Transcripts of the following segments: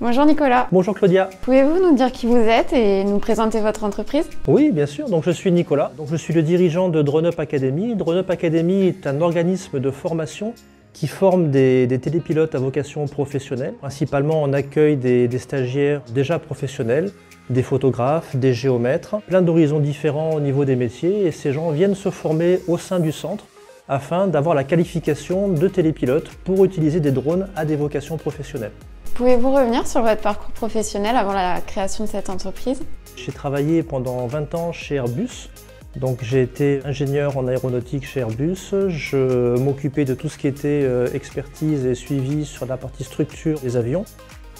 Bonjour Nicolas. Bonjour Claudia. Pouvez-vous nous dire qui vous êtes et nous présenter votre entreprise? Oui, bien sûr. Donc, je suis Nicolas. Donc, je suis le dirigeant de DroneUp Academy. DroneUp Academy est un organisme de formation qui forme des télépilotes à vocation professionnelle. Principalement, on accueille des stagiaires déjà professionnels, des photographes, des géomètres, plein d'horizons différents au niveau des métiers. Et ces gens viennent se former au sein du centre afin d'avoir la qualification de télépilote pour utiliser des drones à des vocations professionnelles. Pouvez-vous revenir sur votre parcours professionnel avant la création de cette entreprise? J'ai travaillé pendant 20 ans chez Airbus. Donc j'ai été ingénieur en aéronautique chez Airbus. Je m'occupais de tout ce qui était expertise et suivi sur la partie structure des avions.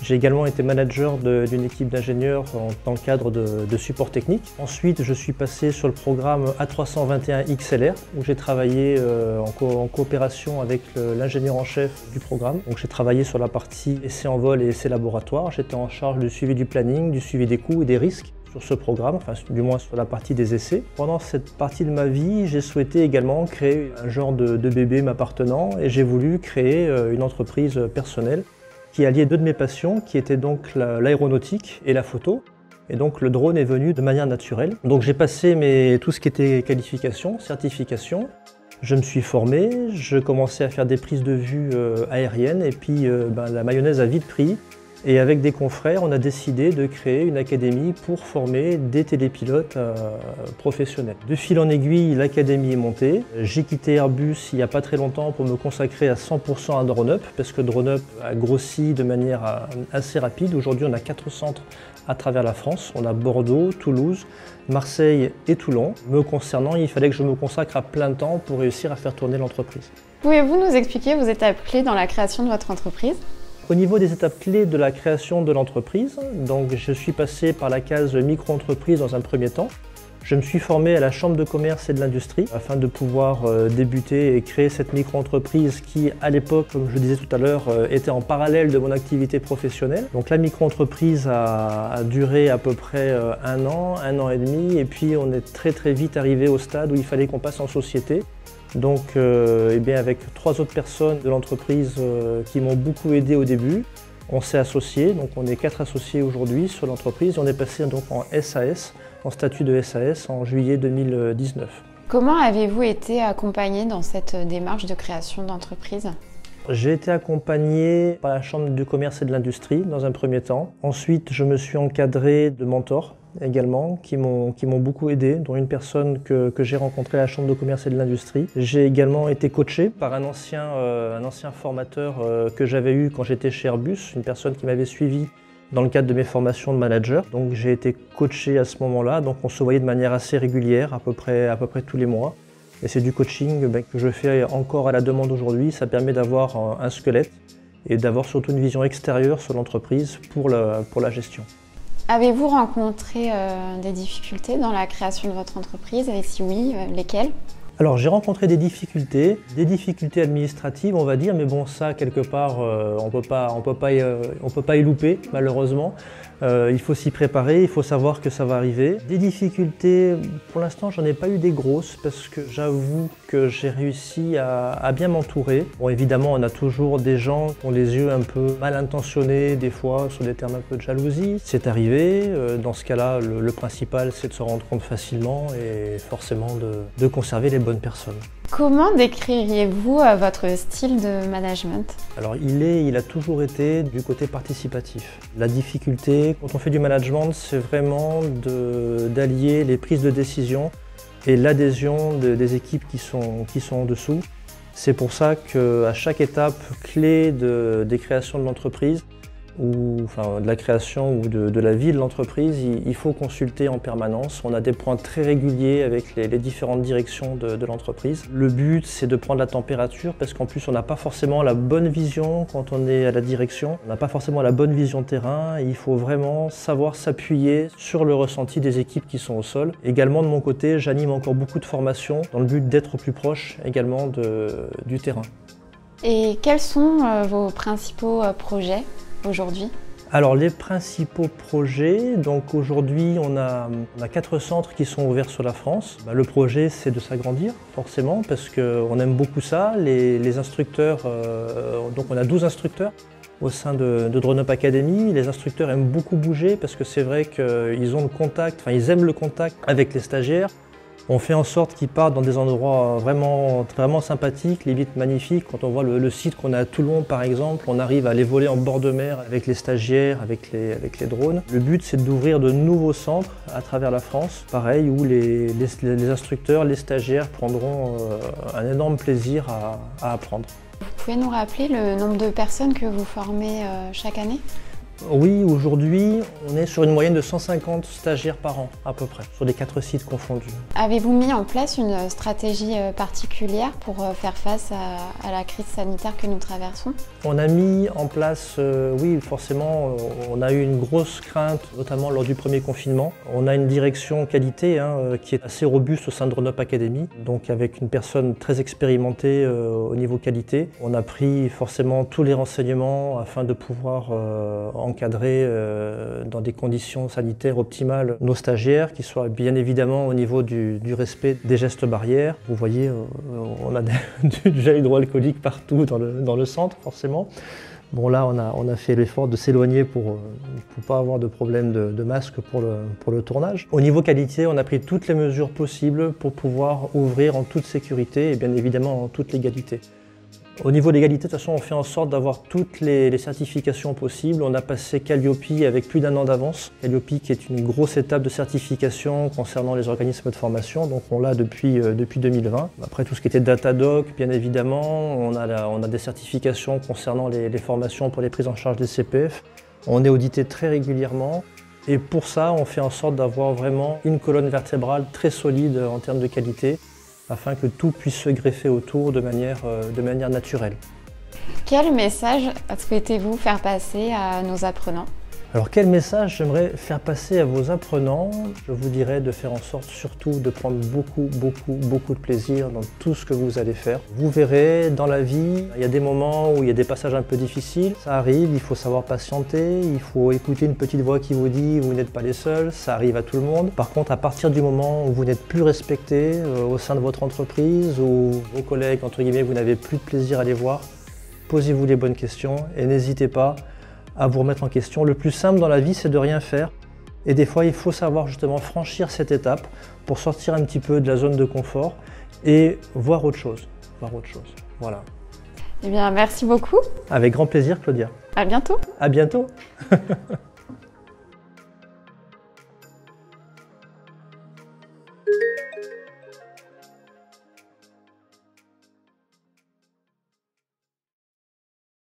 J'ai également été manager d'une équipe d'ingénieurs dans le cadre de support technique. Ensuite, je suis passé sur le programme A321 XLR où j'ai travaillé en coopération avec l'ingénieur en chef du programme. Donc j'ai travaillé sur la partie essais en vol et essais laboratoires. J'étais en charge du suivi du planning, du suivi des coûts et des risques sur ce programme, enfin du moins sur la partie des essais. Pendant cette partie de ma vie, j'ai souhaité également créer un genre de bébé m'appartenant et j'ai voulu créer une entreprise personnelle qui alliait deux de mes passions, qui étaient donc l'aéronautique et la photo. Et donc le drone est venu de manière naturelle. Donc j'ai passé tout ce qui était qualification, certification. Je me suis formé, je commençais à faire des prises de vue aériennes et puis la mayonnaise a vite pris. Et avec des confrères, on a décidé de créer une académie pour former des télépilotes professionnels. De fil en aiguille, l'académie est montée. J'ai quitté Airbus il n'y a pas très longtemps pour me consacrer à 100% à DroneUp, parce que DroneUp a grossi de manière assez rapide. Aujourd'hui, on a 4 centres à travers la France. On a Bordeaux, Toulouse, Marseille et Toulon. Me concernant, il fallait que je me consacre à plein temps pour réussir à faire tourner l'entreprise. Pouvez-vous nous expliquer vos étapes clés dans la création de votre entreprise? Au niveau des étapes clés de la création de l'entreprise, donc je suis passé par la case micro-entreprise dans un premier temps. Je me suis formé à la Chambre de commerce et de l'industrie afin de pouvoir débuter et créer cette micro-entreprise qui, à l'époque, comme je le disais tout à l'heure, était en parallèle de mon activité professionnelle. Donc la micro-entreprise a duré à peu près un an et demi, et puis on est très vite arrivé au stade où il fallait qu'on passe en société. Donc avec 3 autres personnes de l'entreprise qui m'ont beaucoup aidé au début, on s'est associés, donc on est 4 associés aujourd'hui sur l'entreprise. On est passé donc en SAS, en statut de SAS en juillet 2019. Comment avez-vous été accompagné dans cette démarche de création d'entreprise? J'ai été accompagné par la Chambre du commerce et de l'industrie dans un premier temps. Ensuite, je me suis encadré de mentors également qui m'ont beaucoup aidé, dont une personne que j'ai rencontrée à la Chambre de commerce et de l'industrie. J'ai également été coaché par un ancien formateur que j'avais eu quand j'étais chez Airbus, une personne qui m'avait suivi dans le cadre de mes formations de manager. Donc j'ai été coaché à ce moment-là, donc on se voyait de manière assez régulière, à peu près tous les mois. Et c'est du coaching que je fais encore à la demande aujourd'hui. Ça permet d'avoir un squelette et d'avoir surtout une vision extérieure sur l'entreprise pour la gestion. Avez-vous rencontré des difficultés dans la création de votre entreprise et si oui, lesquelles? Alors j'ai rencontré des difficultés administratives on va dire, mais bon ça quelque part on peut pas y louper malheureusement. Il faut s'y préparer, il faut savoir que ça va arriver. Des difficultés, pour l'instant j'en ai pas eu des grosses parce que j'avoue que j'ai réussi à bien m'entourer. Bon évidemment on a toujours des gens qui ont les yeux un peu mal intentionnés des fois sur des termes un peu de jalousie. C'est arrivé, dans ce cas-là le principal c'est de se rendre compte facilement et forcément de conserver les bonnes personnes. Comment décririez-vous votre style de management? Alors il a toujours été du côté participatif. La difficulté quand on fait du management, c'est vraiment d'allier les prises de décision et l'adhésion des équipes qui sont en dessous. C'est pour ça qu'à chaque étape clé des créations de l'entreprise, de la création ou de la vie de l'entreprise, il faut consulter en permanence. On a des points très réguliers avec les différentes directions de l'entreprise. Le but, c'est de prendre la température parce qu'en plus, on n'a pas forcément la bonne vision quand on est à la direction. On n'a pas forcément la bonne vision terrain. Il faut vraiment savoir s'appuyer sur le ressenti des équipes qui sont au sol. Également, de mon côté, j'anime encore beaucoup de formations dans le but d'être plus proche également du terrain. Et quels sont vos principaux projets aujourd'hui? Alors les principaux projets, donc aujourd'hui on a 4 centres qui sont ouverts sur la France. Le projet c'est de s'agrandir forcément parce qu'on aime beaucoup ça. Les instructeurs, donc on a 12 instructeurs Au sein de Drone Up Academy, les instructeurs aiment beaucoup bouger parce que c'est vrai qu'ils ont le contact, enfin ils aiment le contact avec les stagiaires. On fait en sorte qu'ils partent dans des endroits vraiment sympathiques, limite magnifiques. Quand on voit le site qu'on a à Toulon par exemple, on arrive à aller voler en bord de mer avec les stagiaires, avec les drones. Le but c'est d'ouvrir de nouveaux centres à travers la France, pareil, où les instructeurs, les stagiaires prendront un énorme plaisir à apprendre. Vous pouvez nous rappeler le nombre de personnes que vous formez chaque année ? Oui, aujourd'hui, on est sur une moyenne de 150 stagiaires par an, à peu près, sur les 4 sites confondus. Avez-vous mis en place une stratégie particulière pour faire face à la crise sanitaire que nous traversons ? On a mis en place, oui, forcément, on a eu une grosse crainte, notamment lors du premier confinement. On a une direction qualité qui est assez robuste au sein de Drone Up Academy, donc avec une personne très expérimentée au niveau qualité. On a pris forcément tous les renseignements afin de pouvoir encadrer dans des conditions sanitaires optimales nos stagiaires, qui soient bien évidemment au niveau du respect des gestes barrières. Vous voyez, on a du gel hydroalcoolique partout dans le centre, forcément. Bon là, on a fait l'effort de s'éloigner pour ne pas avoir de problème de masque pour le tournage. Au niveau qualité, on a pris toutes les mesures possibles pour pouvoir ouvrir en toute sécurité et bien évidemment en toute légalité. Au niveau de l'égalité, de toute façon, on fait en sorte d'avoir toutes les certifications possibles. On a passé Calliope avec plus d'1 an d'avance. Calliope qui est une grosse étape de certification concernant les organismes de formation, donc on l'a depuis 2020. Après tout ce qui était Datadoc, bien évidemment, on a des certifications concernant les formations pour les prises en charge des CPF. On est audité très régulièrement. Et pour ça, on fait en sorte d'avoir vraiment une colonne vertébrale très solide en termes de qualité, afin que tout puisse se greffer autour de manière naturelle. Quel message souhaitez-vous faire passer à nos apprenants ? Alors quel message j'aimerais faire passer à vos apprenants? Je vous dirais de faire en sorte surtout de prendre beaucoup de plaisir dans tout ce que vous allez faire. Vous verrez, dans la vie, il y a des moments où il y a des passages un peu difficiles. Ça arrive, il faut savoir patienter, il faut écouter une petite voix qui vous dit « vous n'êtes pas les seuls », ça arrive à tout le monde. Par contre, à partir du moment où vous n'êtes plus respecté au sein de votre entreprise, où vos collègues, entre guillemets, vous n'avez plus de plaisir à les voir, posez-vous les bonnes questions et n'hésitez pas à vous remettre en question. Le plus simple dans la vie, c'est de rien faire. Et des fois, il faut savoir justement franchir cette étape pour sortir un petit peu de la zone de confort et voir autre chose. Voilà. Eh bien, merci beaucoup. Avec grand plaisir, Claudia. À bientôt. À bientôt.